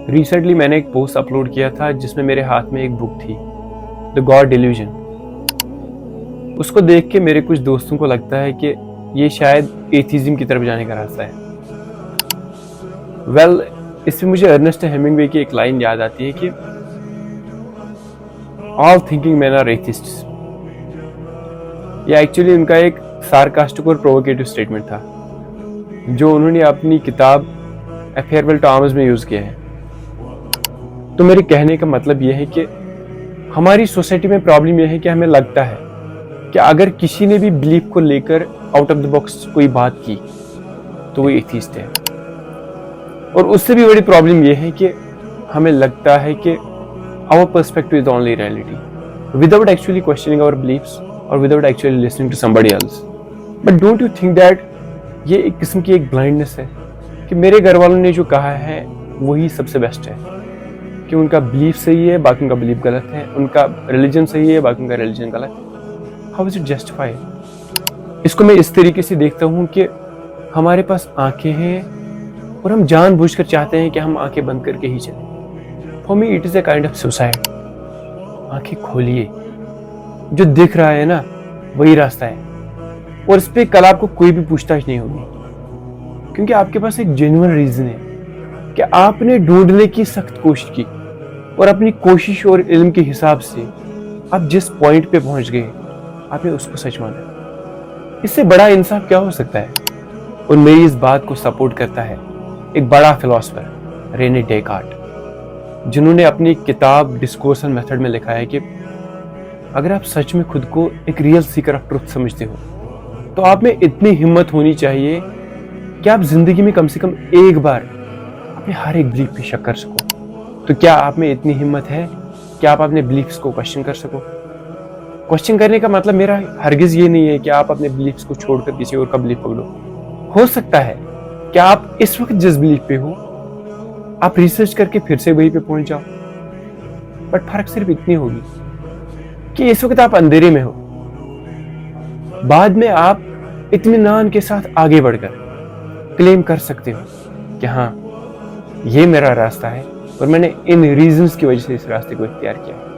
Recently मैंने एक post upload किया था जिसमें मेरे हाथ में एक बुक थी, द गॉड डिल्यूजन। उसको देख के मेरे कुछ दोस्तों को लगता है कि ये शायद एथिज्म की तरफ जाने का रास्ता है। वेल, इसमें मुझे अर्नेस्ट हेमिंगवे की एक लाइन याद आती है कि ऑल थिंकिंग मैन आर एथिस्ट्स। यह एक्चुअली उनका एक सार्कास्टिक और प्रोवोकेटिव स्टेटमेंट था जो उन्होंने अपनी किताब ए फेयरवेल टू आर्म्स में यूज किया है। तो मेरे कहने का मतलब यह है कि हमारी सोसाइटी में प्रॉब्लम यह है कि हमें लगता है कि अगर किसी ने भी बिलीफ को लेकर आउट ऑफ द बॉक्स कोई बात की तो वो एथिस्ट है। और उससे भी बड़ी प्रॉब्लम यह है कि हमें लगता है कि our perspective is the only reality without actually questioning our beliefs और without actually listening to somebody else. But don't you think that ये एक किस्म की एक ब्लाइंडनेस है कि मेरे घर वालों ने जो कहा है वही सबसे बेस्ट है, कि उनका बिलीफ सही है बाकी उनका बिलीफ गलत है, उनका रिलीजन सही है बाकी उनका रिलीजन गलत है। How is it justified? इसको मैं इस तरीके से देखता हूँ कि हमारे पास आंखें हैं और हम जानबूझकर चाहते हैं कि हम आंखें बंद करके ही चलें। For me it is a kind of suicide. आंखें खोलिए, जो दिख रहा है ना वही रास्ता है, और इस पे कल आपको कोई भी पूछताछ नहीं होगी, क्योंकि आपके पास एक जेन्युइन रीजन है कि आपने ढूंढने की सख्त कोशिश की और अपनी कोशिश और इल्म के हिसाब से आप जिस पॉइंट पे पहुंच गए आपने उसको सच माना। इससे बड़ा इंसाफ क्या हो सकता है? और मेरी इस बात को सपोर्ट करता है एक बड़ा फिलोसफर रेने डेकार्ट, जिन्होंने अपनी किताब डिस्कोर्स एंड मेथड में लिखा है कि अगर आप सच में खुद को एक रियल सीकर ऑफ ट्रुथ समझते हो तो आप में इतनी हिम्मत होनी चाहिए कि आप जिंदगी में कम से कम एक बार अपने हर एक बिलीफ पे शक कर सको। तो क्या आप में इतनी हिम्मत है कि आप अपने बिलीफ्स को क्वेश्चन कर सको? क्वेश्चन करने का मतलब मेरा हरगिज ये नहीं है कि आप अपने बिलीफ्स को छोड़कर किसी और का बिलीफ पकड़ो। हो सकता है कि आप इस वक्त जिस बिलीफ पे हो आप रिसर्च करके फिर से वहीं पे पहुंच जाओ, बट फर्क सिर्फ इतनी होगी कि इस वक्त आप अंधेरे में हो, बाद में आप इत्मीनान के साथ आगे बढ़कर क्लेम कर सकते हो कि हाँ, ये मेरा रास्ता है और मैंने इन रीजंस की वजह से इस रास्ते को इख्तियार किया है।